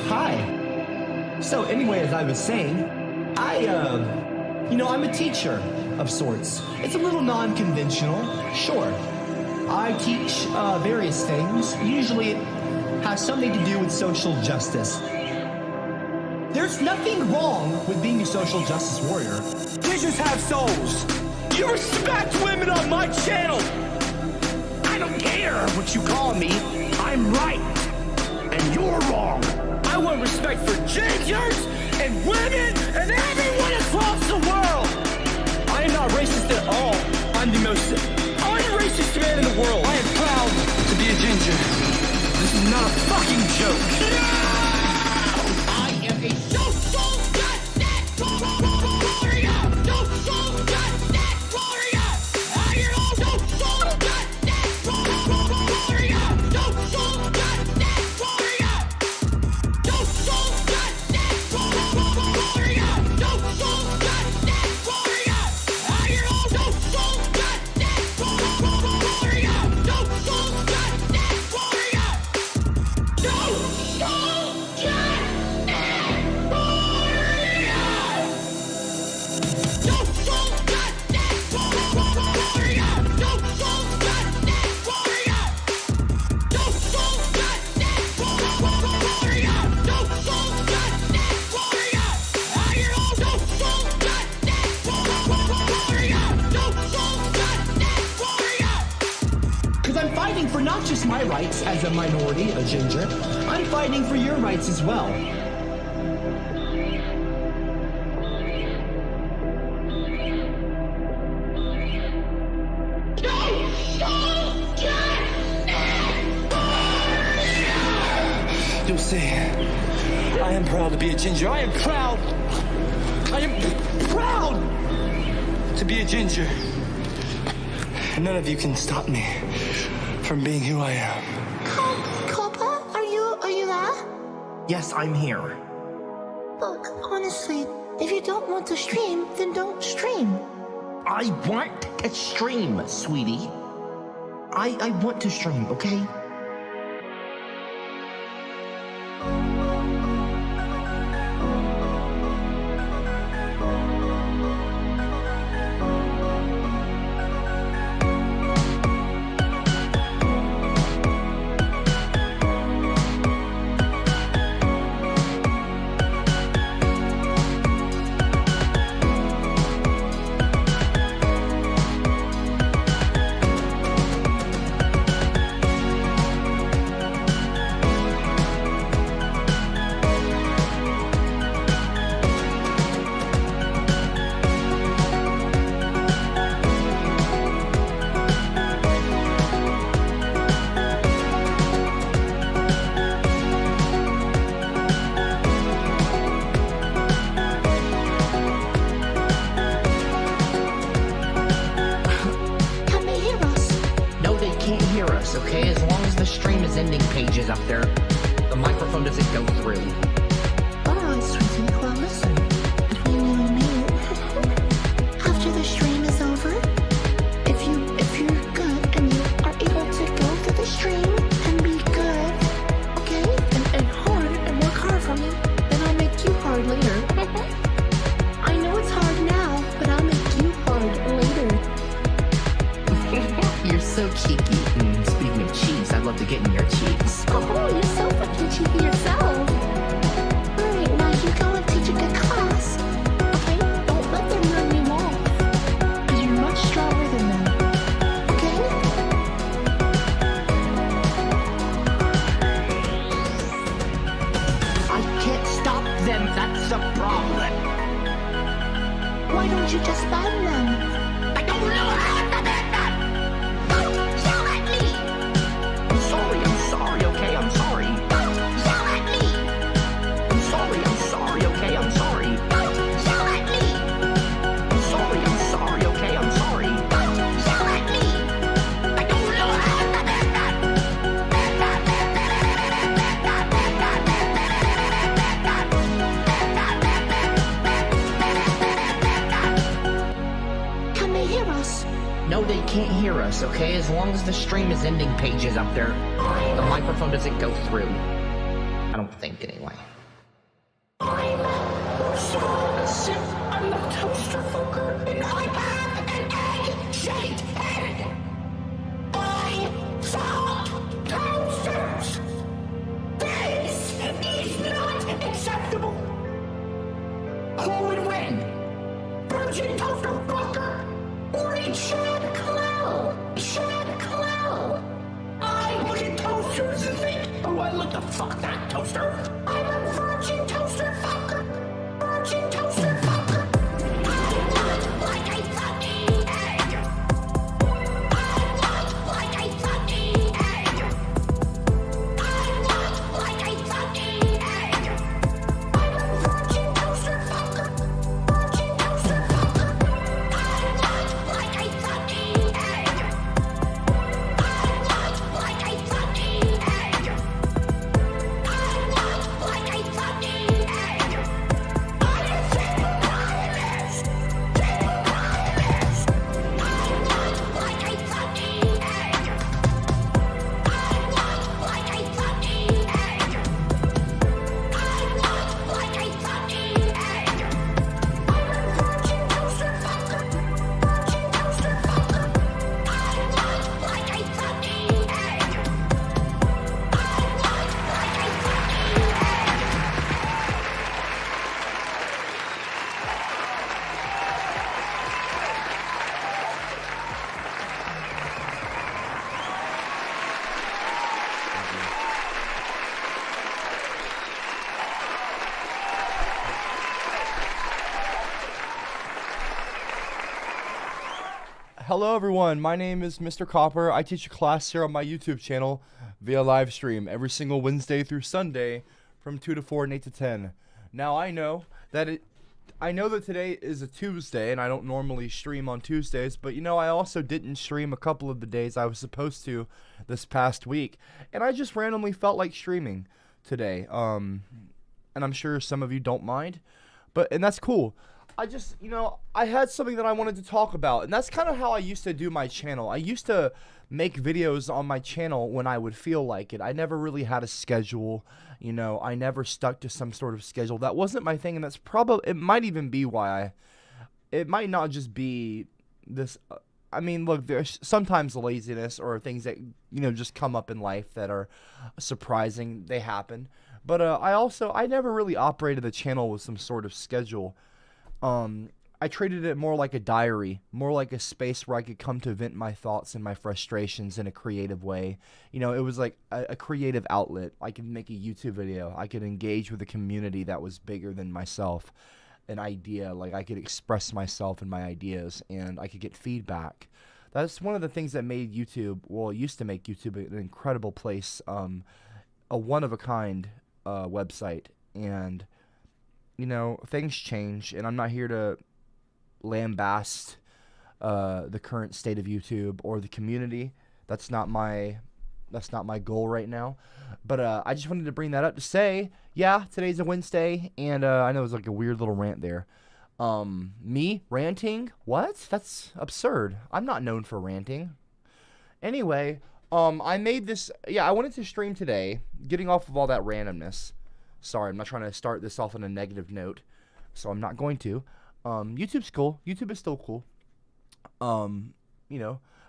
Hi. So anyway, as I was saying, I'm a teacher of sorts. It's a little non-conventional, sure. I teach various things. Usually it has something to do with social justice. There's nothing wrong with being a social justice warrior. Teachers have souls. You respect women on my channel. I don't care what you call me. I'm right, and you're wrong. I want respect for gingers and women and everyone across the world. I am not racist at all. I'm the most unracist man in the world. I am proud to be a ginger. This is not a fucking joke. No! I am a social justice warrior. Social justice warrior. I am a social justice warrior. Social justice warrior. Social justice warrior. Social justice warrior. I am a social justice warrior. Social justice warrior. Because I'm fighting for not just my rights as a minority, a ginger, I'm fighting for your rights as well. You'll see. I am proud to be a ginger. I am proud to be a ginger. And none of you can stop me from being who I am. Copper, are you there? Yes, I'm here. Look, honestly, if you don't want to stream, then don't stream. I want to stream, sweetie. I want to stream, okay? Okay, as long as the stream is ending pages up there, the microphone doesn't go through. Alright, sweetie, well listen, between you and me, after the stream is over, if you're good and you are able to go through the stream and be good, okay, and hard, and work hard for me, then I'll make you hard later. I know it's hard now, but I'll make you hard later. You're so cheeky. Speaking of cheeks, I'd love to get in your cheeks. Oh, you're so fucking cheeky yourself. Alright, now you go and teach a good class. Okay? Don't let them run you off. Because you're much stronger than them. Okay? I can't stop them, that's the problem. Why don't you just ban them? I don't know how to ban them! Don't yell at me! I'm sorry, okay? I'm sorry. Don't yell at me! I'm sorry, okay? I'm sorry. Don't yell at me! I'm sorry, okay? I'm sorry. Don't yell at me! I don't know how to ban them! No, they can't hear us, okay? As long as the stream is ending pages up there, the microphone doesn't go through. I don't think, anyway. I'm the toaster fucker, and I have an egg-shaped head. I saw toasters. This is not acceptable. Who would win? Virgin toaster fucker or a Chad Clow? Chad Clow. I look at toasters and think, oh, I look the fuck that toaster. I'm a virgin toaster fucker. Virgin toaster fucker. I look like a fucking egg. I look like a fucking egg. I look like a fucking egg. I'm a virgin toaster fucker. Virgin toaster fucker. I look like a fucking egg. I look like a fucking egg. I look like a fucking egg. I'm a hippopotamus. Hippopotamus. I look like a fucking egg. I look like a fucking egg. I look like a fucking egg. I'm a virgin toaster fucker. Virgin toaster fucker. I look like a fucking egg. I look like a fucking egg. Hello everyone, my name is Mr. Copper. I teach a class here on my YouTube channel via live stream every single Wednesday through Sunday from 2 to 4 and 8 to 10. Now I know that today is a Tuesday and I don't normally stream on Tuesdays, but you know, I also didn't stream a couple of the days I was supposed to this past week, and I just randomly felt like streaming today. And I'm sure some of you don't mind, and that's cool. I had something that I wanted to talk about, and that's kind of how I used to do my channel. I used to make videos on my channel when I would feel like it. I never really had a schedule, I never stuck to some sort of schedule. That wasn't my thing, and that's probably, it might even be why it might not just be this, look, there's sometimes laziness or things that, just come up in life that are surprising. They happen. But I never really operated the channel with some sort of schedule. I treated it more like a diary, more like a space where I could come to vent my thoughts and my frustrations in a creative way. It was like a creative outlet. I could make a YouTube video. I could engage with a community that was bigger than myself. An idea, like I could express myself and my ideas, and I could get feedback. That's one of the things that made YouTube, it used to make YouTube an incredible place, a one-of-a-kind website. And things change, and I'm not here to lambast the current state of YouTube or the community. That's not my goal right now. But I just wanted to bring that up to say, yeah, today's a Wednesday, and I know it was like a weird little rant there. Me ranting? What? That's absurd. I'm not known for ranting. Anyway, I made this. Yeah, I wanted to stream today, getting off of all that randomness. Sorry, I'm not trying to start this off on a negative note, so I'm not going to. YouTube's cool. YouTube is still cool.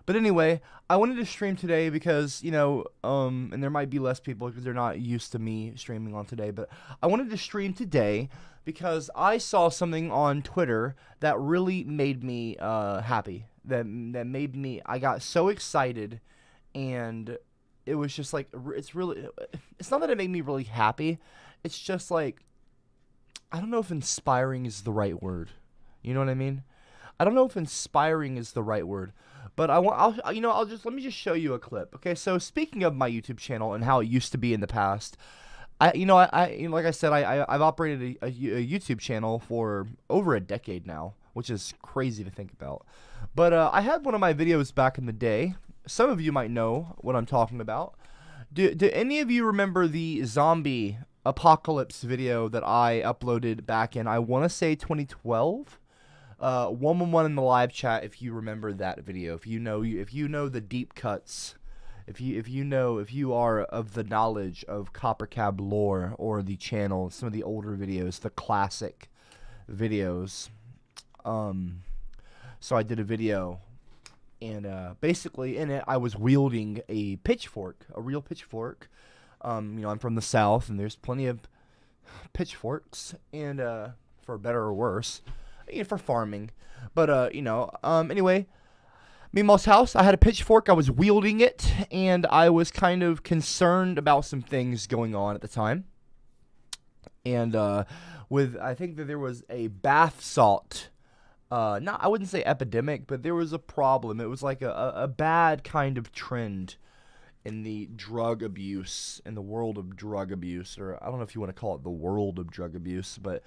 But anyway, I wanted to stream today because, and there might be less people because they're not used to me streaming on today, but I wanted to stream today because I saw something on Twitter that really made me happy. That made me, I got so excited, and it was just like, it's not that it made me really happy. It's just like, I don't know if inspiring is the right word. You know what I mean? I don't know if inspiring is the right word, but let me just show you a clip. Okay, so speaking of my YouTube channel and how it used to be in the past, like I said, I've operated a YouTube channel for over a decade now, which is crazy to think about. But I had one of my videos back in the day. Some of you might know what I'm talking about. Do any of you remember the zombie apocalypse video that I uploaded back in, I want to say 2012? 111 in the live chat if you remember that video. If you know the deep cuts, if you are of the knowledge of CopperCab lore or the channel, some of the older videos, the classic videos. So I did a video, and basically in it I was wielding a pitchfork, a real pitchfork. I'm from the South, and there's plenty of pitchforks, and for better or worse, for farming. But anyway, Meemaw's house, I had a pitchfork, I was wielding it, and I was kind of concerned about some things going on at the time. And I think that there was a bath salt, I wouldn't say epidemic, but there was a problem. It was like a bad kind of trend in the drug abuse, in the world of drug abuse, or I don't know if you want to call it the world of drug abuse, but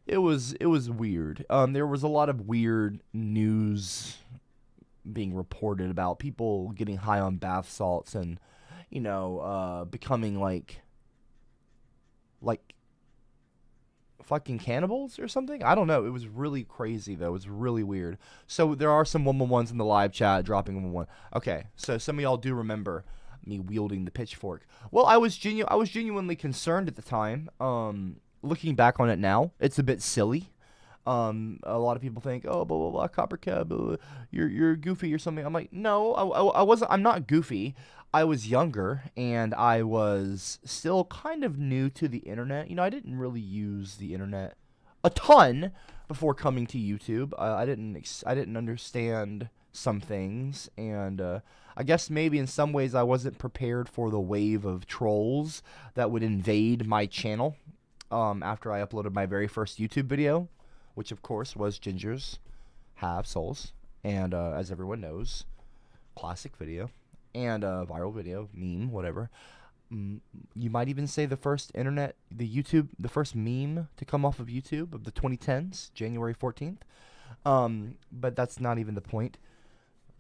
it was weird. There was a lot of weird news being reported about people getting high on bath salts and, becoming like fucking cannibals or something. I don't know. It was really crazy though. It was really weird. So there are some 111s in the live chat dropping 111. Okay, so some of y'all do remember me wielding the pitchfork. Well, I was genuinely concerned at the time. Looking back on it now, it's a bit silly. A lot of people think, oh, blah blah blah, CopperCab, you're goofy or something. I'm like, no, I wasn't. I'm not goofy. I was younger, and I was still kind of new to the internet. I didn't really use the internet a ton before coming to YouTube. I didn't understand some things, and I guess maybe in some ways I wasn't prepared for the wave of trolls that would invade my channel after I uploaded my very first YouTube video, which of course was Gingers Have Souls, and as everyone knows, classic video. And viral video, meme, whatever. You might even say the first first meme to come off of YouTube of the 2010s, January 14th. But that's not even the point.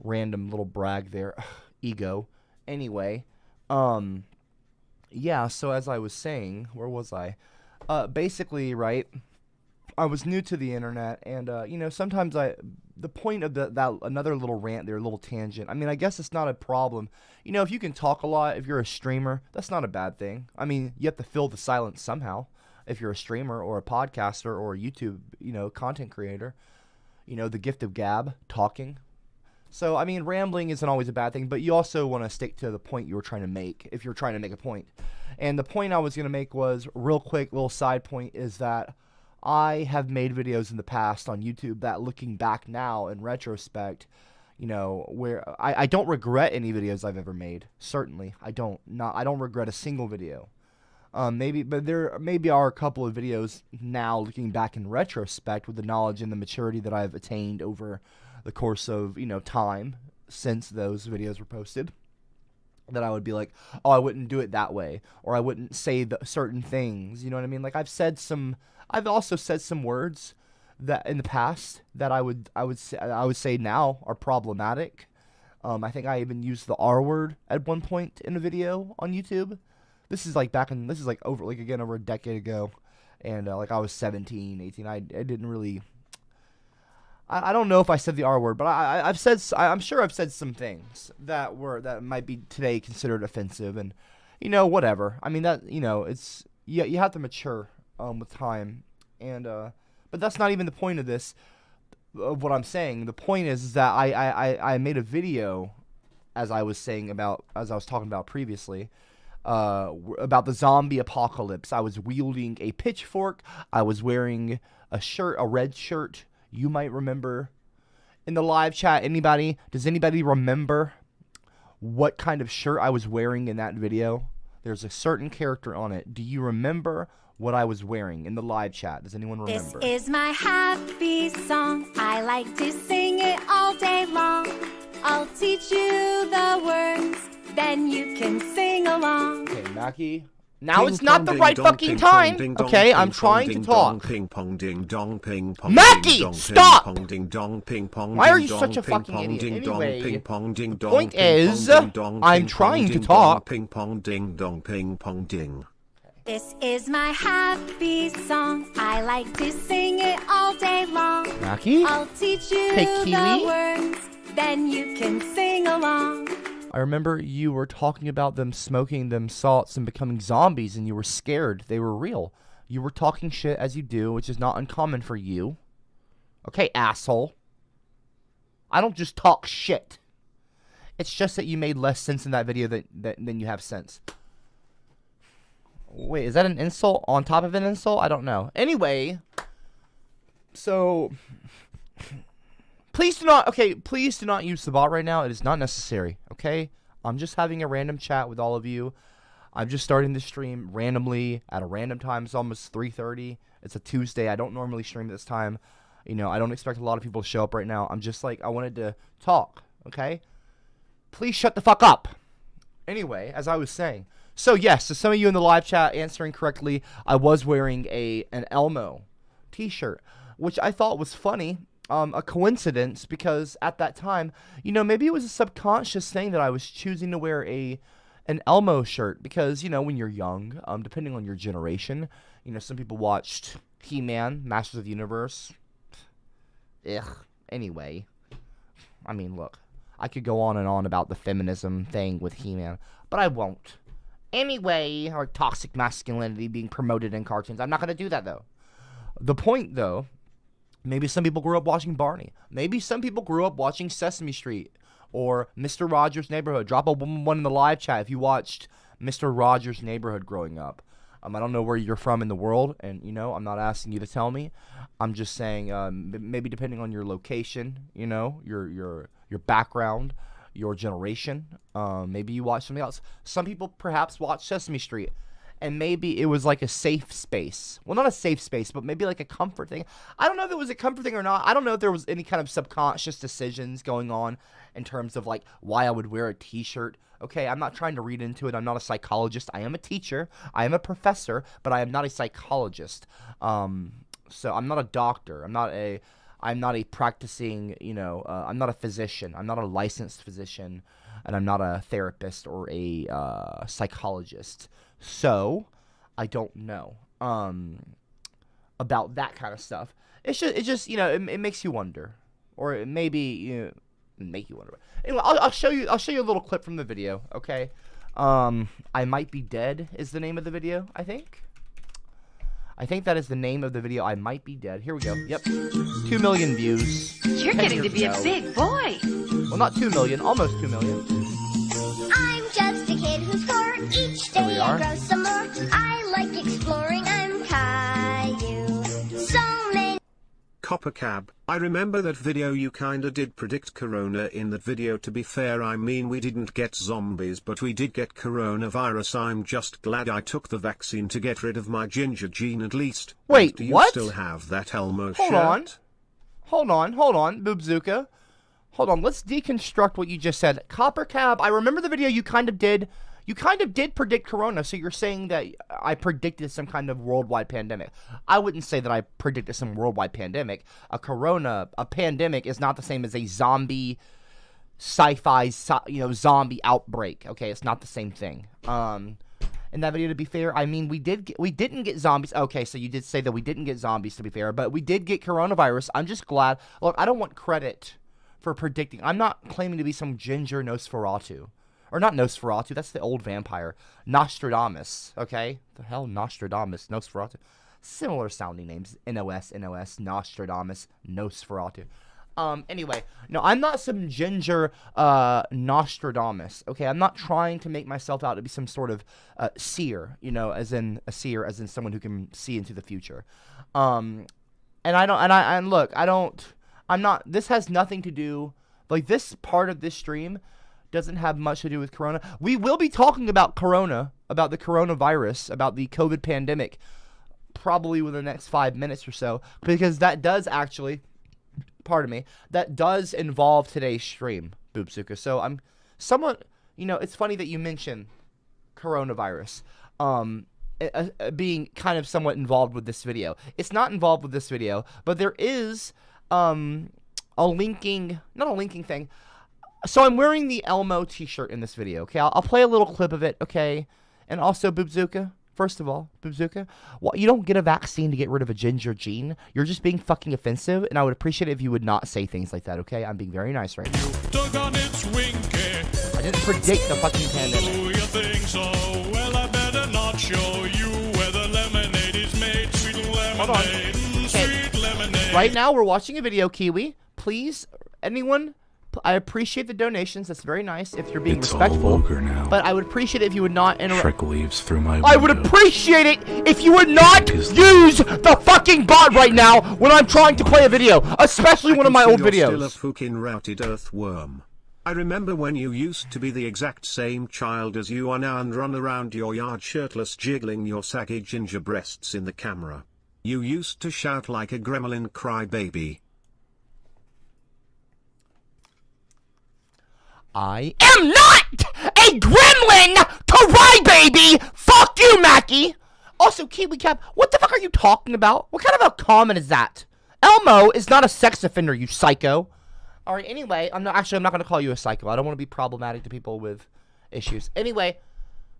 Random little brag there. Ego. Anyway, yeah, so as I was saying, where was I? Basically, right, I was new to the internet, and sometimes the point of that another little rant there, a little tangent. I mean, I guess it's not a problem. If you can talk a lot, if you're a streamer, that's not a bad thing. I mean, you have to fill the silence somehow. If you're a streamer or a podcaster or a YouTube, content creator, the gift of gab, talking. So, I mean, rambling isn't always a bad thing, but you also want to stick to the point you were trying to make if you're trying to make a point. And the point I was going to make was, real quick, little side point, is that I have made videos in the past on YouTube that, looking back now in retrospect, where I don't regret any videos I've ever made. Certainly, I don't regret a single video. But there maybe are a couple of videos now, looking back in retrospect, with the knowledge and the maturity that I've attained over the course of time since those videos were posted, that I would be like, oh, I wouldn't do it that way, or I wouldn't say certain things. You know what I mean? Like I've also said some words that in the past that I would say now are problematic. I think I even used the R word at one point in a video on YouTube. This is over a decade ago, and I was 17, 18. I didn't really. I don't know if I said the R word, but I'm sure I've said some things that might be today considered offensive, and whatever. I mean, that it's you have to mature with time, and but that's not even the point of this, of what I'm saying. The point is that I made a video, as I was talking about previously, about the zombie apocalypse. I was wielding a pitchfork. I was wearing a red shirt. You might remember. In the live chat, does anybody remember what kind of shirt I was wearing in that video? There's a certain character on it. Do you remember what I was wearing in the live chat? Does anyone remember? This is my happy song. I like to sing it all day long. I'll teach you the words, then you can sing along. Okay, Mackie. Now it's not the right fucking time. Okay, I'm trying to talk. Mackie, stop! Why are you such a fucking idiot? Anyway, the point is, I'm trying to talk. This is my happy song. I like to sing it all day long. Rocky? I'll teach you Hey, the Kiwi? words, then you can sing along. I remember you were talking about them smoking them salts and becoming zombies, and you were scared. They were real. You were talking shit as you do, which is not uncommon for you. Okay, asshole. I don't just talk shit. It's just that you made less sense in that video than you have sense. Wait, is that an insult on top of an insult? I don't know. Anyway, so please do not use the bot right now. It is not necessary, okay? I'm just having a random chat with all of you. I'm just starting the stream randomly at a random time. It's almost 3:30. It's a Tuesday. I don't normally stream this time. You know, I don't expect a lot of people to show up right now. I'm just like, I wanted to talk, okay? Please shut the fuck up. Anyway, as I was saying. So yes, so some of you in the live chat answering correctly, I was wearing an Elmo t-shirt, which I thought was funny. A coincidence, because at that time, you know, maybe it was a subconscious thing that I was choosing to wear an Elmo shirt, because, you know, when you're young, depending on your generation, you know, some people watched He-Man, Masters of the Universe. Ugh. Anyway, I mean, look, I could go on and on about the feminism thing with He-Man, but I won't. Anyway, or toxic masculinity being promoted in cartoons. I'm not going to do that, though. The point, though, maybe some people grew up watching Barney. Maybe some people grew up watching Sesame Street or Mr. Rogers' Neighborhood. Drop a one in the live chat if you watched Mr. Rogers' Neighborhood growing up. I don't know where you're from in the world, and, you know, I'm not asking you to tell me. I'm just saying, maybe depending on your location, you know, your background, your generation, maybe you watch something else. Some people perhaps watch Sesame Street, and maybe it was like a safe space. Well, not a safe space, but maybe like a comfort thing. I don't know if it was a comfort thing or not. I don't know if there was any kind of subconscious decisions going on in terms of like why I would wear a t-shirt. Okay, I'm not trying to read into it. I'm not a psychologist. I am a teacher. I am a professor, but I am not a psychologist. So I'm not a doctor. I'm not a practicing, you know, I'm not a physician. I'm not a licensed physician, and I'm not a therapist or a psychologist. So I don't know about that kind of stuff. It just you know, it makes you wonder, or it maybe, you know, make you wonder. Anyway, I'll show you a little clip from the video. Okay, I Might Be Dead is the name of the video. I think that is the name of the video. I Might Be Dead. Here we go. Yep, 2 million views. You're getting to be a big boy. Well, not 2 million, almost 2 million. I'm just a kid who's 4. Each There we day are. I grow some more. I like exploring. I'm Caillou. So many. CopperCab, I remember that video. You kinda did predict corona in that video. To be fair, I mean, we didn't get zombies, but we did get coronavirus. I'm just glad I took the vaccine to get rid of my ginger gene at least. Wait, do you what? still have that Elmo Hold shirt? Hold on, Boobzuka. Hold on, let's deconstruct what you just said. CopperCab, I remember the video you kind of did predict corona, so you're saying that I predicted some kind of worldwide pandemic. I wouldn't say that I predicted some worldwide pandemic. A pandemic is not the same as a zombie sci-fi, zombie outbreak. Okay, it's not the same thing. In that video, to be fair, I mean, we didn't get zombies. Okay, so you did say that we didn't get zombies, to be fair, but we did get coronavirus. I'm just glad. Look, I don't want credit for predicting. I'm not claiming to be some ginger Nosferatu. Or not Nosferatu, that's the old vampire. Nostradamus, okay? The hell, Nostradamus, Nosferatu. Similar sounding names. NOS, Nostradamus, Nosferatu. Anyway, no, I'm not some ginger Nostradamus, okay? I'm not trying to make myself out to be some sort of seer, you know, as in a seer, as in someone who can see into the future. And I'm not, this has nothing to do, like, this part of this stream doesn't have much to do with corona. We will be talking about corona, about the coronavirus, about the COVID pandemic, probably within the next 5 minutes or so, because that does actually, that does involve today's stream, Boobsuka. So I'm somewhat, you know, it's funny that you mention coronavirus being kind of somewhat involved with this video. It's not involved with this video, but there is not a linking thing. So I'm wearing the Elmo t-shirt in this video, okay? I'll play a little clip of it, okay? And also, Boobzuka, First of all, Bazooka, well, you don't get a vaccine to get rid of a ginger gene. You're just being fucking offensive, and I would appreciate it if you would not say things like that, okay? I'm being very nice right now. I didn't predict the fucking pandemic. You think so? Well, I better not show you where the lemonade is made. Sweet lemonade. Hold on. Sweet lemonade. Right now, we're watching a video, Kiwi. Please, anyone, I appreciate the donations. That's very nice if you're being respectful. All vulgar now. But I would appreciate it if you would not interrupt. Trick leaves through my window. I would appreciate it if you would not use the fucking bot right now when I'm trying to play a video, especially one of my old You're videos. still a fucking routed earthworm. I remember when you used to be the exact same child as you are now and run around your yard shirtless jiggling your saggy ginger breasts in the camera. You used to shout like a gremlin crybaby. I am not a gremlin crybaby! Fuck you, Mackie! Also, Kiwi Cap, what the fuck are you talking about? What kind of a comment is that? Elmo is not a sex offender, you psycho. Alright, anyway, I'm not gonna call you a psycho. I don't want to be problematic to people with issues. Anyway,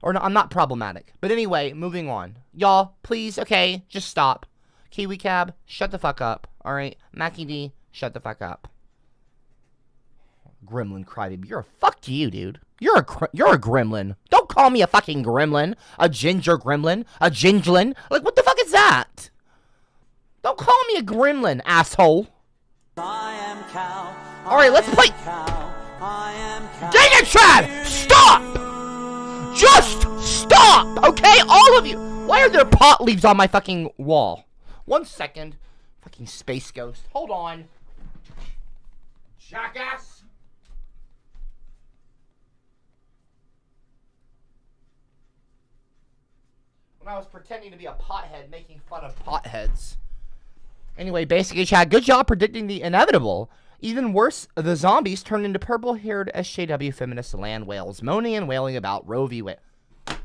or no, I'm not problematic. But anyway, moving on. Y'all, please, okay, just stop. Kiwi Cab, shut the fuck up. Alright, Mackie D, shut the fuck up. Gremlin crybaby. Fuck you, dude. You're a gremlin. Don't call me a fucking gremlin. A ginger gremlin. A ginglin. Like, what the fuck is that? Don't call me a gremlin, asshole. Alright, let's play. Dang it, Chad! Stop! Just stop! Okay, all of you. Why are there pot leaves on my fucking wall? 1 second. Fucking space ghost. Hold on. Jackass. When I was pretending to be a pothead, making fun of potheads. Anyway, basically, Chad, good job predicting the inevitable. Even worse, the zombies turned into purple-haired SJW feminist land whales, moaning and wailing about Roe v. Wade. I'm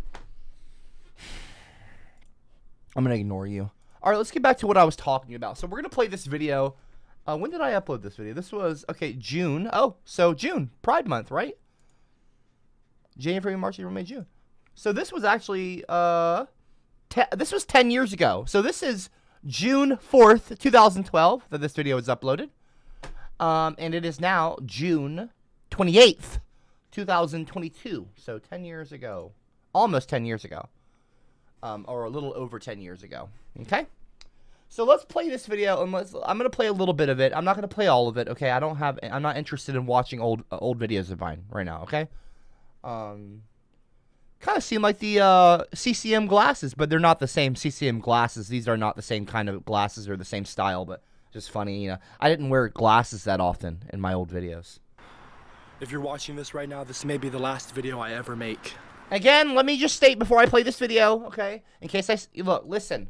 gonna ignore you. All right, let's get back to what I was talking about. So we're gonna play this video. When did I upload this video? This was, okay, June. Oh, so June, Pride Month, right? January, March, April, May, June. So this was actually, this was 10 years ago. So this is June 4th, 2012 that this video was uploaded. And it is now June 28th, 2022. So 10 years ago. Almost 10 years ago. Or a little over 10 years ago. Okay? So let's play this video, and I'm going to play a little bit of it. I'm not going to play all of it, okay? I'm not interested in watching old videos of mine right now, okay? Kind of seem like the CCM glasses, but they're not the same CCM glasses. These are not the same kind of glasses or the same style, but just funny, you know. I didn't wear glasses that often in my old videos. If you're watching this right now, this may be the last video I ever make. Again, let me just state before I play this video, okay? In case look, listen.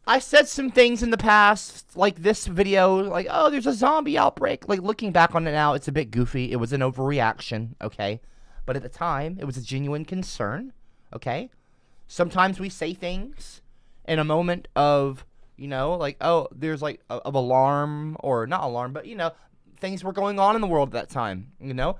I said some things in the past, like this video, like, oh, there's a zombie outbreak. Like, looking back on it now, it's a bit goofy. It was an overreaction, okay? But at the time, it was a genuine concern, okay? Sometimes we say things in a moment of, you know, like, oh, there's like of alarm, or not alarm, but, you know, things were going on in the world at that time, you know?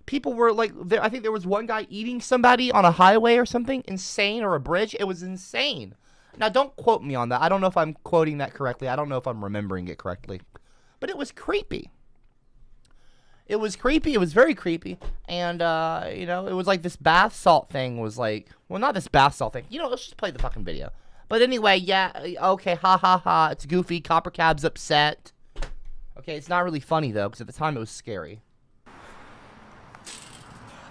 People were like, I think there was one guy eating somebody on a highway or something, insane, or a bridge. It was insane. Now, don't quote me on that. I don't know if I'm quoting that correctly. I don't know if I'm remembering it correctly. But it was creepy. It was creepy. It was very creepy. And, you know, it was like this bath salt thing was like, well, not this bath salt thing. You know, let's just play the fucking video. But anyway, yeah, okay, ha ha ha. It's goofy. CopperCab's upset. Okay, it's not really funny, though, because at the time it was scary.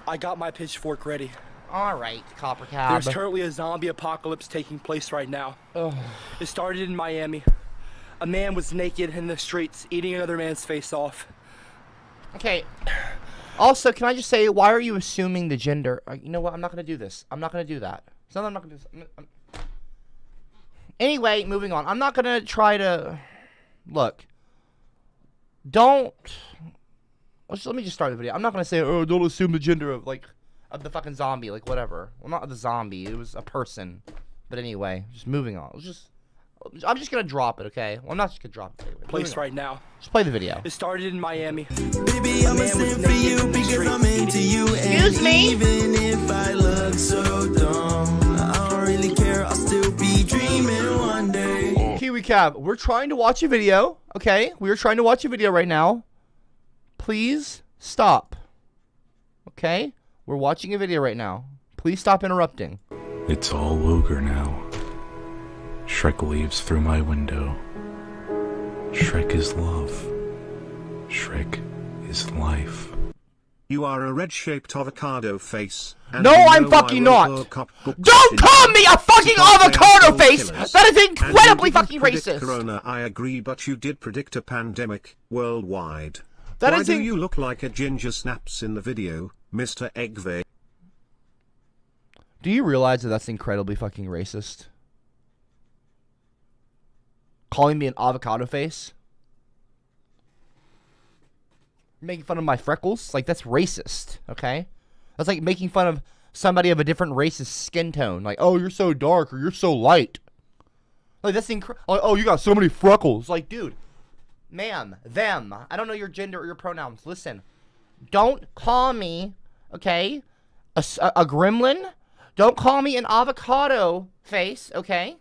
I got my pitchfork ready. All right, CopperCab. There's currently a zombie apocalypse taking place right now. Ugh. It started in Miami. A man was naked in the streets, eating another man's face off. Okay. Also, can I just say, why are you assuming the gender? You know what? I'm not going to do this. I'm not going to do that. It's not that I'm not going to do this. Anyway, moving on. I'm not going to try to... Look. Don't... Let me just start the video. I'm not going to say, oh, don't assume the gender of, like, of the fucking zombie. Like, whatever. Well, not the zombie. It was a person. But anyway, just moving on. I'm just going to drop it, okay? Well, I'm not just going to drop it. Anyway. Place right now. Just play the video. It started in Miami. Baby, I'm a sin for you because I'm into you. Excuse me? Even if I look so dumb, I don't really CopperCab, we're trying to watch a video, okay? We are trying to watch a video right now. Please stop. Okay? We're watching a video right now. Please stop interrupting. It's all ogre now. Shrek leaves through my window. Shrek is love. Shrek is life. You are a red-shaped avocado face. No, I'm fucking not. Don't call me a fucking avocado face! That is incredibly fucking racist. Corona, I agree, but you did predict a pandemic worldwide. That Why is do you look like a ginger snaps in the video, Mr. Eggve? Do you realize that that's incredibly fucking racist? Calling me an avocado face? Making fun of my freckles? Like, that's racist, okay? That's like making fun of somebody of a different racist skin tone. Like, oh, you're so dark or you're so light. Like, that's incredible. Like, oh, you got so many freckles. Like, dude, ma'am, them. I don't know your gender or your pronouns. Listen, don't call me, okay, a gremlin. Don't call me an avocado face, okay?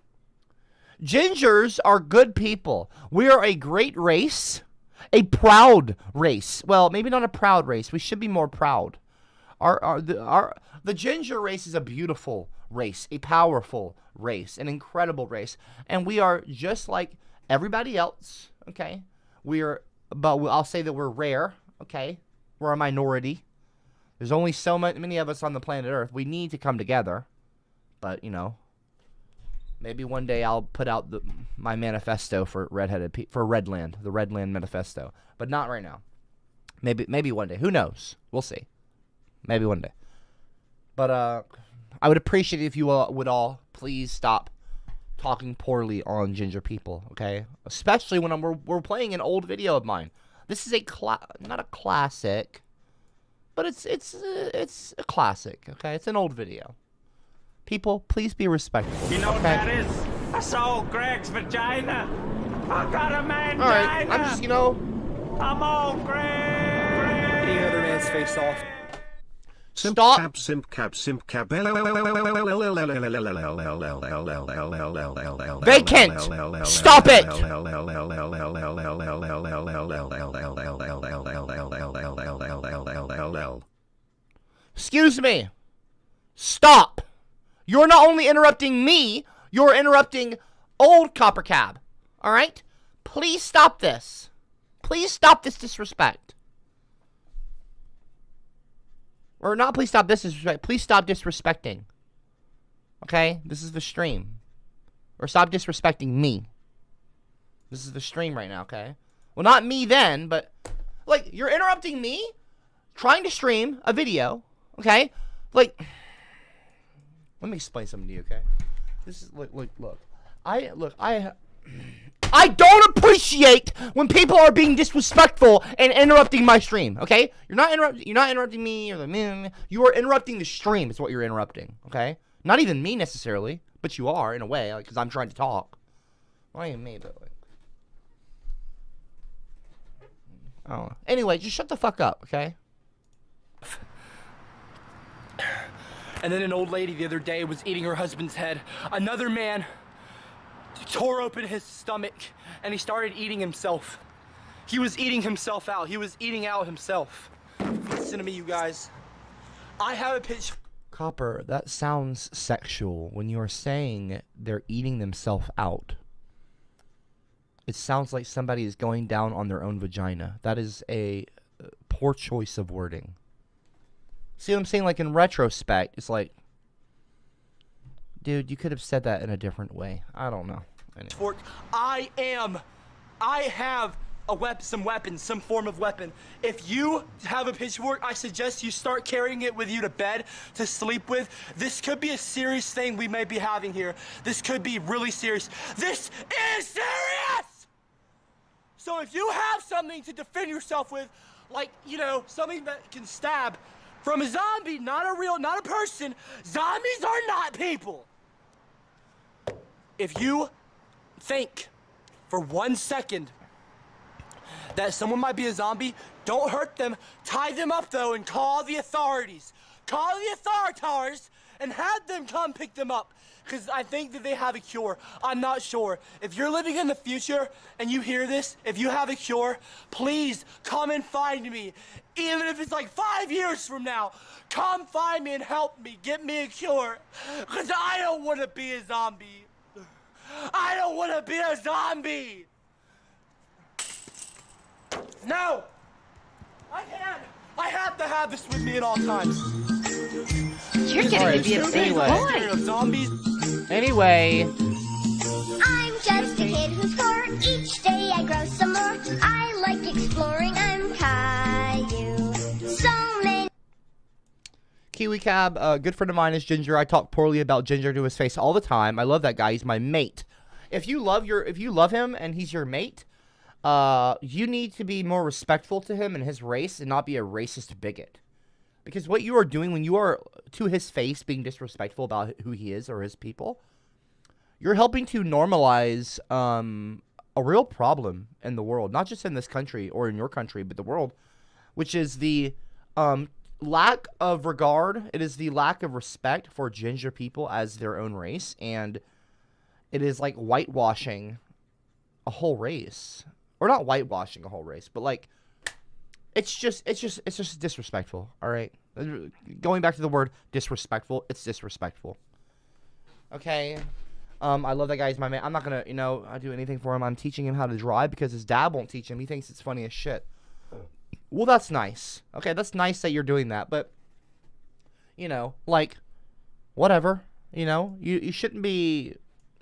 Gingers are good people. We are a great race. A proud race. Well, maybe not a proud race. We should be more proud. The ginger race is a beautiful race, a powerful race, an incredible race, and we are just like everybody else. Okay, but I'll say that we're rare. Okay, we're a minority. There's only so many of us on the planet Earth. We need to come together, but you know. Maybe one day I'll put out my manifesto for Redland, the Redland manifesto, but not right now. Maybe one day. Who knows? We'll see. Maybe one day. But I would appreciate it if you would all please stop talking poorly on ginger people, okay? Especially when we're playing an old video of mine. This is not a classic, but it's a classic, okay? It's an old video. People, please be respectful. You know what that is? I saw Greg's vagina. I got a man. All right, I'm just, I'm on Greg. Eating another man's face off. Stop. Simp cab. Vacant. Stop it. Excuse me. Stop. You're not only interrupting me, you're interrupting old CopperCab. All right? Please stop this. Please stop this disrespect. Or not please stop this disrespect. Please stop disrespecting. Okay? This is the stream. Or stop disrespecting me. This is the stream right now, okay? Well, not me then, but... Like, you're interrupting me trying to stream a video, okay? Like... Let me explain something to you, okay? This is look. I don't appreciate when people are being disrespectful and interrupting my stream, okay? You're not interrupting me or the man. You are interrupting the stream is what you're interrupting, okay? Not even me necessarily, but you are in a way, like, cuz I'm trying to talk. Not even me, but like I don't know. Anyway, just shut the fuck up, okay? And then an old lady the other day was eating her husband's head. Another man tore open his stomach and he started eating himself. He was eating himself out. He was eating out himself. Listen to me, you guys. I have a pitch. Copper, that sounds sexual when you are saying they're eating themselves out. It sounds like somebody is going down on their own vagina. That is a poor choice of wording. See what I'm saying? Like, in retrospect, it's like, dude, you could have said that in a different way. I don't know. Anyway. I have some weapons, some form of weapon. If you have a pitchfork, I suggest you start carrying it with you to bed, to sleep with. This could be a serious thing we may be having here. This could be really serious. This is serious! So if you have something to defend yourself with, like, something that can stab, from a zombie, not a person. Zombies are not people. If you think for 1 second that someone might be a zombie, don't hurt them. Tie them up, though, and call the authorities. Call the authorities and had them come pick them up. Because I think that they have a cure. I'm not sure. If you're living in the future and you hear this, if you have a cure, please come and find me. Even if it's like 5 years from now, come find me and help me. Get me a cure. Because I don't want to be a zombie. I don't want to be a zombie. No. I can't. I have to have this with me at all times. You're getting to be a big boy. Zombies. Anyway. I'm just a kid who's 4. Each day I grow some more. I like exploring. I'm Caillou. So many. Kiwi Cab, a good friend of mine is Ginger. I talk poorly about Ginger to his face all the time. I love that guy. He's my mate. If you love him and he's your mate, you need to be more respectful to him and his race and not be a racist bigot. Because what you are doing when you are, to his face, being disrespectful about who he is or his people, you're helping to normalize a real problem in the world. Not just in this country or in your country, but the world. Which is the lack of regard. It is the lack of respect for ginger people as their own race. And it is like whitewashing a whole race. Or not whitewashing a whole race, but like... It's just disrespectful, all right? Going back to the word disrespectful, it's disrespectful. Okay? I love that guy. He's my man. I'm not going to, I do anything for him. I'm teaching him how to drive because his dad won't teach him. He thinks it's funny as shit. Well, that's nice. Okay, that's nice that you're doing that, but, like, whatever. You shouldn't be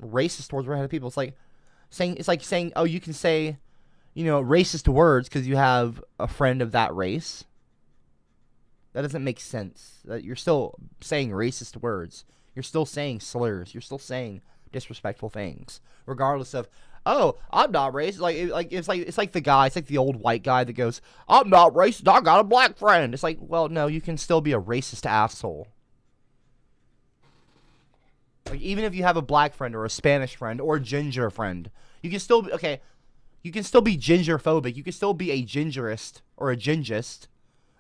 racist towards redheaded people. It's like saying, oh, you can say... racist words because you have a friend of that race. That doesn't make sense. That you're still saying racist words. You're still saying slurs. You're still saying disrespectful things, regardless of, oh, I'm not racist. It's like the old white guy that goes, I'm not racist. I got a black friend. It's like, well, no, you can still be a racist asshole. Like even if you have a black friend or a Spanish friend or a ginger friend, you can still You can still be ginger-phobic. You can still be a gingerist or a gingist.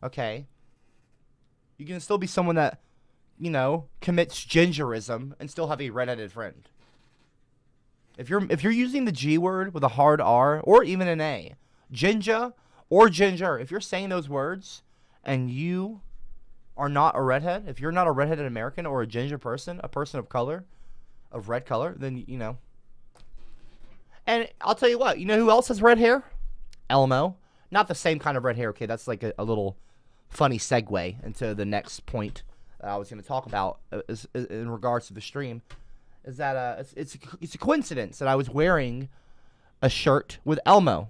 Okay? You can still be someone that, commits gingerism and still have a redheaded friend. If you're using the G word with a hard R or even an A, ginger or ginger, if you're saying those words and you are not a redhead, if you're not a redheaded American or a ginger person, a person of color, of red color, then, And I'll tell you what, who else has red hair? Elmo. Not the same kind of red hair, okay? That's like a little funny segue into the next point that I was going to talk about in regards to the stream. Is that it's a coincidence that I was wearing a shirt with Elmo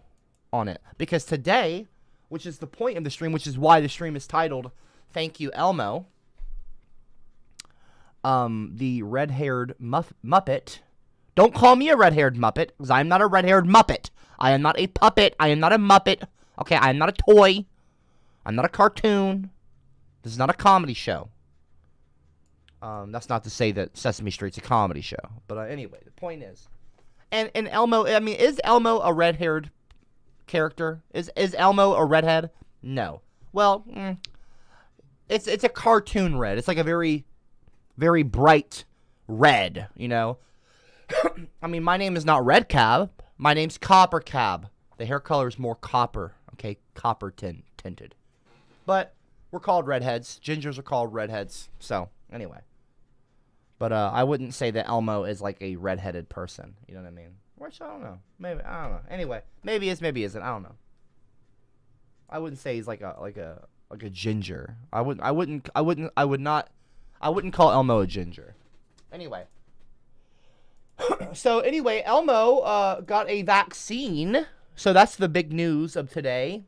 on it. Because today, which is the point of the stream, which is why the stream is titled, Thank You, Elmo. The red-haired Muppet... Don't call me a red-haired Muppet, because I am not a red-haired Muppet. I am not a puppet. I am not a Muppet. Okay, I am not a toy. I'm not a cartoon. This is not a comedy show. That's not to say that Sesame Street's a comedy show. But anyway, the point is... And Elmo, is Elmo a red-haired character? Is Elmo a redhead? No. Well, it's a cartoon red. It's like a very, very bright red, my name is not Red Cab. My name's CopperCab. The hair color is more copper. Okay, copper tinted. But we're called redheads. Gingers are called redheads. So, anyway. But I wouldn't say that Elmo is like a redheaded person. You know what I mean? Which, I don't know. Maybe, I don't know. Anyway, maybe is, maybe isn't. I don't know. I wouldn't say he's like a ginger. I wouldn't call Elmo a ginger. Anyway. So anyway, Elmo got a vaccine. So that's the big news of today.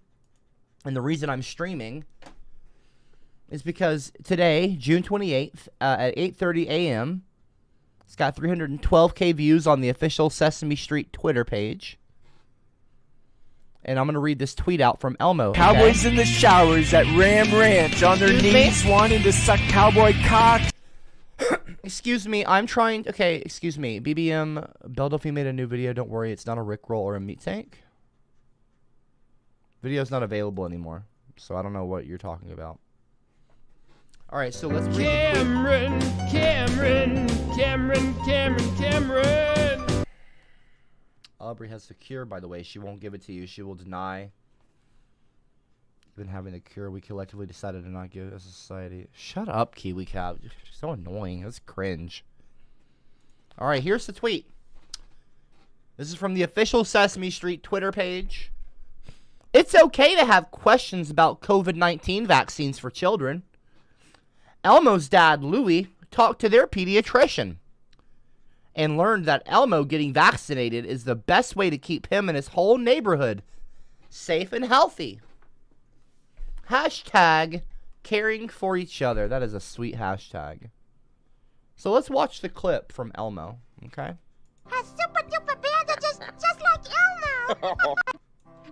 And the reason I'm streaming is because today, June 28th, at 8:30 a.m., it's got 312K views on the official Sesame Street Twitter page. And I'm going to read this tweet out from Elmo. Okay? Cowboys in the showers at Ram Ranch on their knees wanting to suck cowboy cock. Excuse me, I'm trying... Okay, excuse me. BBM, Belle Delphine made a new video. Don't worry, it's not a Rickroll or a meat tank. Video's not available anymore, so I don't know what you're talking about. All right, so let's read Cameron. Aubrey has the cure, by the way. She won't give it to you. She will deny even having the cure. We collectively decided to not give it as a society. Shut up, Kiwi Cab. You're so annoying. That's cringe. All right, here's the tweet. This is from the official Sesame Street Twitter page. It's okay to have questions about COVID-19 vaccines for children. Elmo's dad, Louie, talked to their pediatrician and learned that Elmo getting vaccinated is the best way to keep him and his whole neighborhood safe and healthy. Hashtag caring for each other. That is a sweet hashtag. So let's watch the clip from Elmo, okay? Has super duper bandages just like Elmo.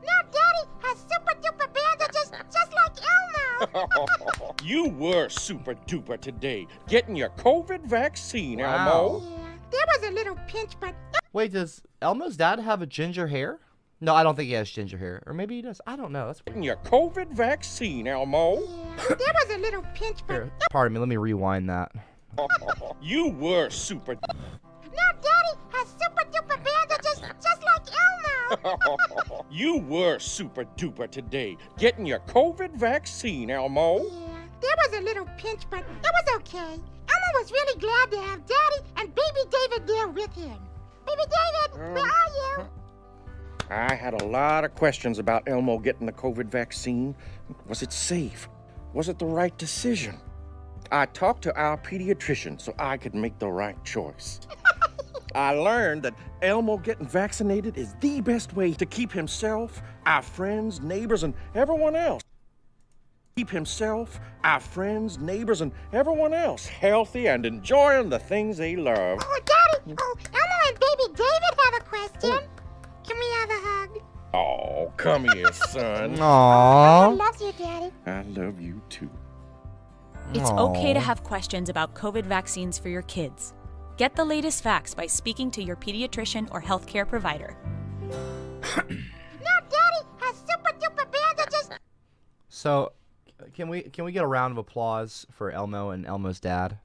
Now Daddy has super duper bandages just like Elmo. You were super duper today, getting your COVID vaccine, Elmo. Yeah, there was a little pinch, but Wait, does Elmo's dad have a ginger hair? No, I don't think he has ginger hair. Or maybe he does. I don't know. That's Getting your COVID vaccine, Elmo. yeah, there was a little pinch, but Here, pardon me. Let me rewind that. You were super. now Daddy has super duper bandages just like Elmo. You were super duper today, getting your COVID vaccine, Elmo. Yeah, there was a little pinch, but it was okay. Elmo was really glad to have Daddy and Baby David there with him. Baby David, where are you? I had a lot of questions about Elmo getting the COVID vaccine. Was it safe? Was it the right decision? I talked to our pediatrician so I could make the right choice. I learned that Elmo getting vaccinated is the best way to keep himself, our friends, neighbors, and everyone else. Keep himself, our friends, neighbors, and everyone else healthy and enjoying the things they love. Oh, Daddy, Elmo and Baby David have a question. Can we have a hug? Oh, come here, son. I Aww. love you, Daddy. I love you too. It's okay to have questions about COVID vaccines for your kids. Get the latest facts by speaking to your pediatrician or healthcare provider. Now Daddy has super duper bandages. So, can we get a round of applause for Elmo and Elmo's dad?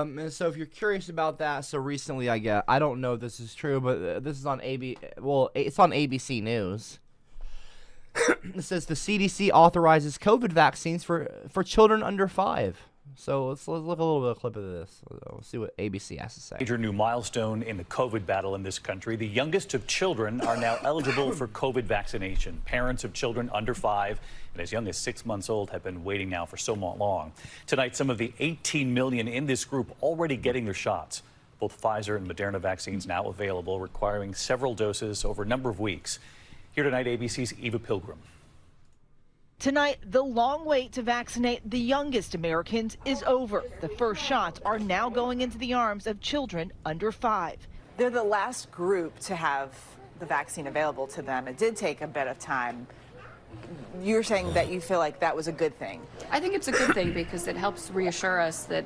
And so if you're curious about that, so recently I don't know if this is true, but this is on it's on ABC News. It says the CDC authorizes COVID vaccines for children under 5. So let's look a little bit of a clip of this. We'll see what ABC has to say. Major new milestone in the COVID battle in this country. The youngest of children are now eligible for COVID vaccination. Parents of children under 5 and as young as 6 months old have been waiting now for so long. Tonight, some of the 18 million in this group already getting their shots. Both Pfizer and Moderna vaccines now available, requiring several doses over a number of weeks. Here tonight, ABC's Eva Pilgrim. Tonight, the long wait to vaccinate the youngest Americans is over. The first shots are now going into the arms of children under 5. They're the last group to have the vaccine available to them. It did take a bit of time. You're saying that you feel like that was a good thing. I think it's a good thing because it helps reassure us that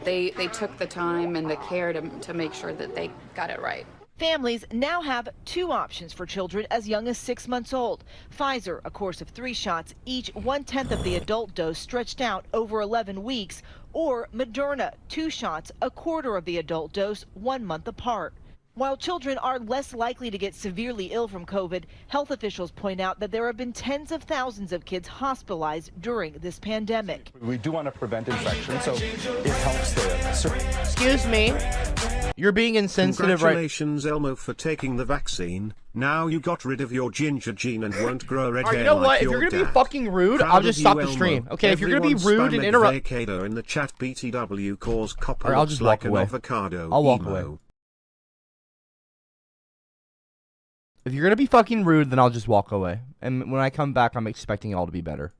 they took the time and the care to make sure that they got it right. Families now have 2 options for children as young as 6 months old. Pfizer, a course of 3 shots, each 1/10 of the adult dose stretched out over 11 weeks, or Moderna, 2 shots, a quarter of the adult dose, 1 month apart. While children are less likely to get severely ill from COVID, health officials point out that there have been tens of thousands of kids hospitalized during this pandemic. We do want to prevent infection, so it helps there. Excuse me. You're being insensitive, right? Congratulations, Elmo, for taking the vaccine. Now you got rid of your ginger gene and won't grow red hair. You know like what? If your you're gonna dad. be fucking rude, Proud I'll of just you, stop the Elmo. stream. Okay, if you're gonna be Everyone rude and spam interrupt. avocado in the chat. BTW calls copper All right, I'll looks just like walk an away. avocado. I'll walk Emo. away. If you're gonna be fucking rude, then I'll just walk away. And when I come back, I'm expecting y'all to be better.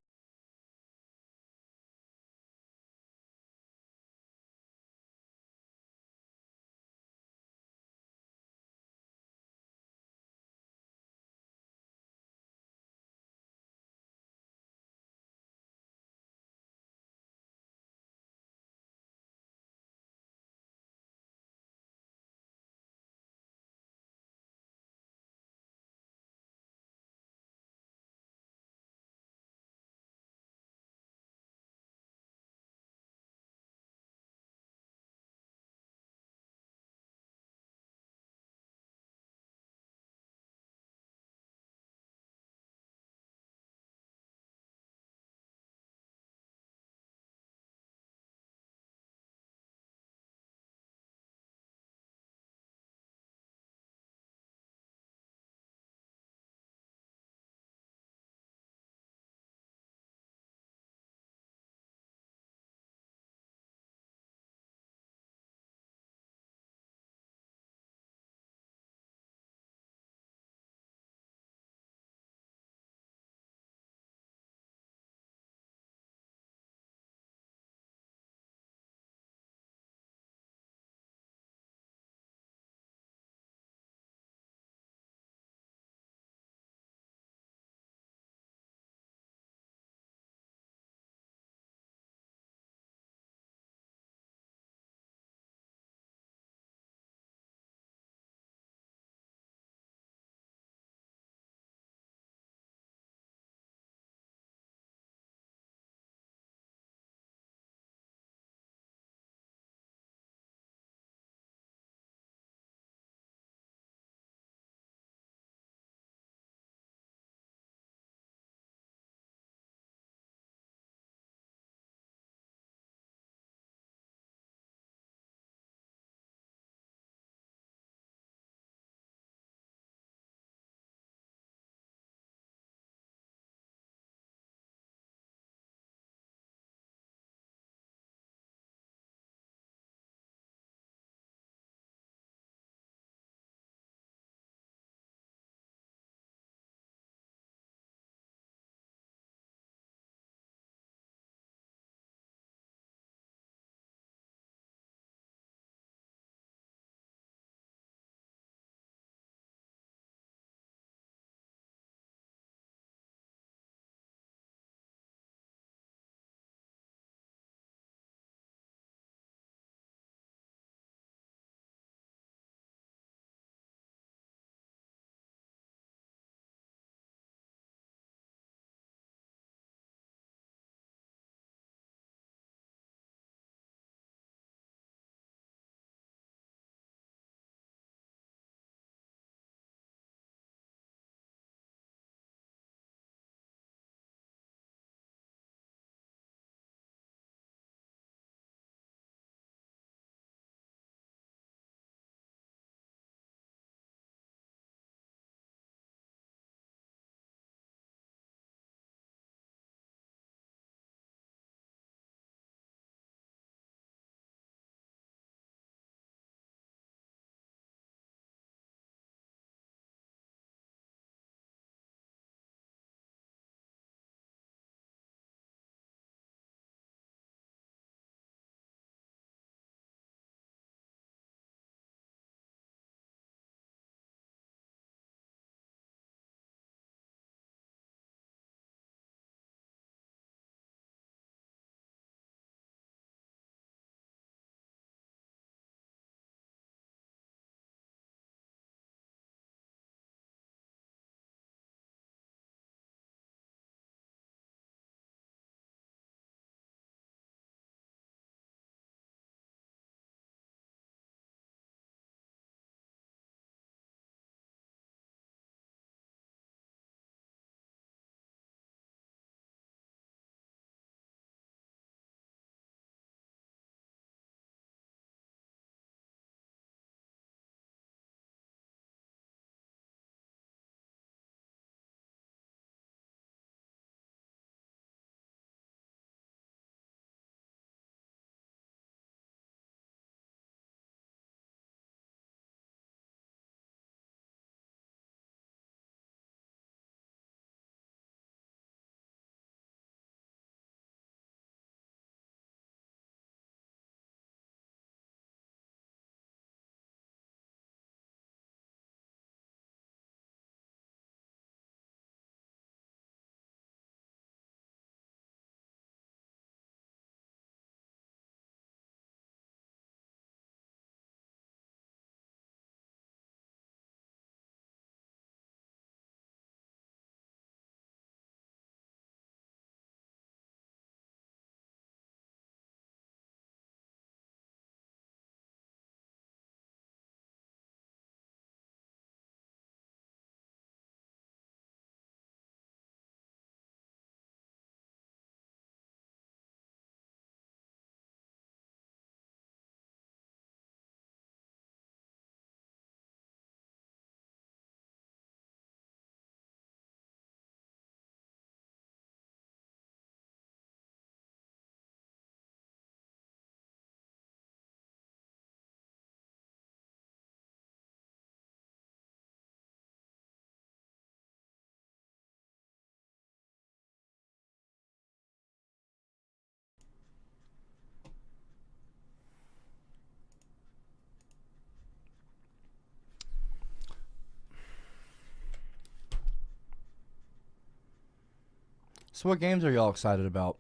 So what games are y'all excited about?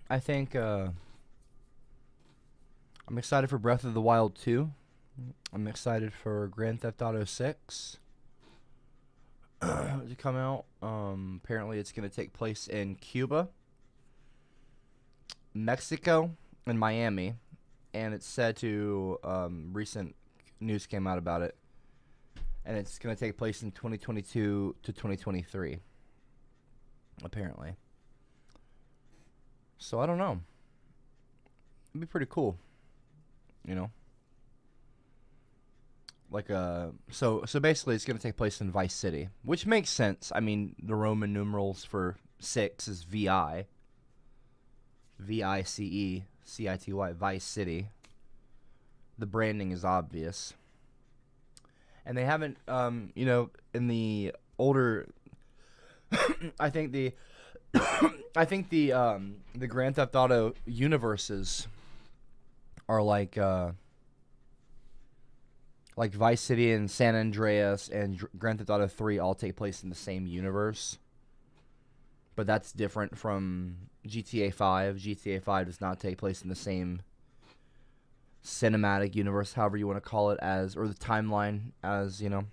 I think I'm excited for Breath of the Wild 2. I'm excited for Grand Theft Auto 6 to come out. Apparently it's going to take place in Cuba, Mexico, and Miami. And it's said to, recent news came out about it, and it's going to take place in 2022 to 2023, apparently. So I don't know. It'd be pretty cool, you know. Like so basically it's going to take place in Vice City, which makes sense. I mean, the Roman numerals for 6 is VI. VICE, CITY, Vice City. The branding is obvious. And they haven't, you know, in the older, I think the Grand Theft Auto universes are like Vice City and San Andreas and Grand Theft Auto 3 all take place in the same universe. But that's different from GTA 5. GTA 5 does not take place in the same cinematic universe, however you want to call it, as, or the timeline as, you know.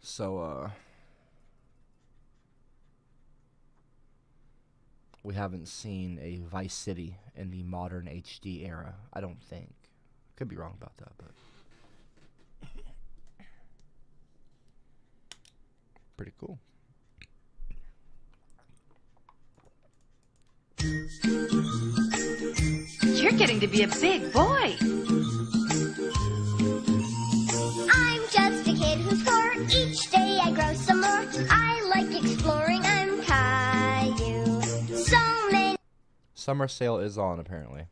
So, we haven't seen a Vice City in the modern HD era, I don't think. Could be wrong about that, but pretty cool. You're getting to be a big boy. I'm just a kid who's 4. Each day I grow some more. I like exploring. I'm Caillou. So many. Summer sale is on, apparently.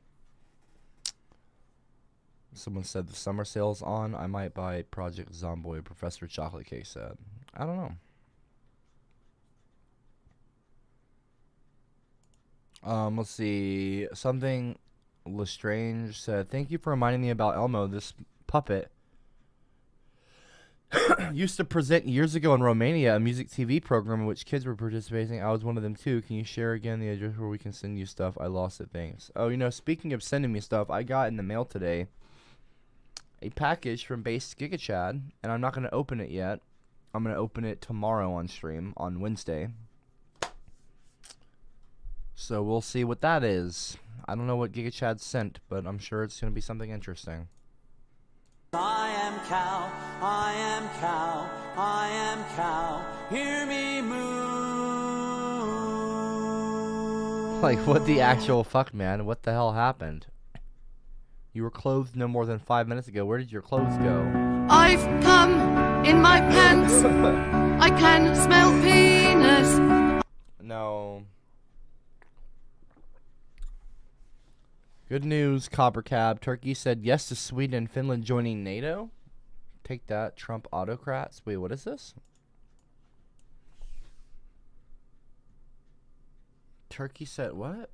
Someone said the summer sale's on. I might buy Project Zomboid, Professor Chocolate Cake said. I don't know. Let's see. Something Lestrange said, thank you for reminding me about Elmo. This puppet used to present years ago in Romania a music TV program in which kids were participating. I was one of them too. Can you share again the address where we can send you stuff? I lost it. Thanks. Oh, you know, speaking of sending me stuff, I got in the mail today a package from Base GigaChad, and I'm not going to open it yet. I'm going to open it tomorrow on stream on Wednesday. So we'll see what that is. I don't know what GigaChad sent, but I'm sure it's going to be something interesting. I am cow, I am cow, I am cow, hear me moo. Like, what the actual fuck, man? What the hell happened? You were clothed no more than 5 minutes ago. Where did your clothes go? I've come in my pants. I can smell penis. No. Good news, CopperCab. Turkey said yes to Sweden and Finland joining NATO. Take that, Trump autocrats. Wait, what is this? Turkey said what?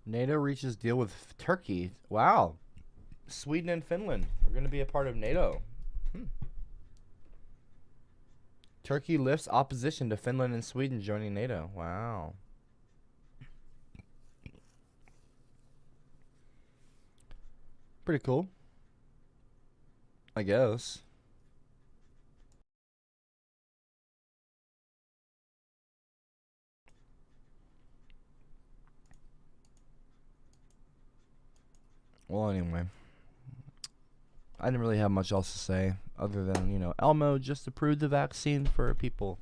NATO reaches deal with Turkey. Wow. Sweden and Finland are going to be a part of NATO. Turkey lifts opposition to Finland and Sweden joining NATO. Wow. Pretty cool, I guess. Well, anyway, I didn't really have much else to say other than, you know, Elmo just approved the vaccine for people.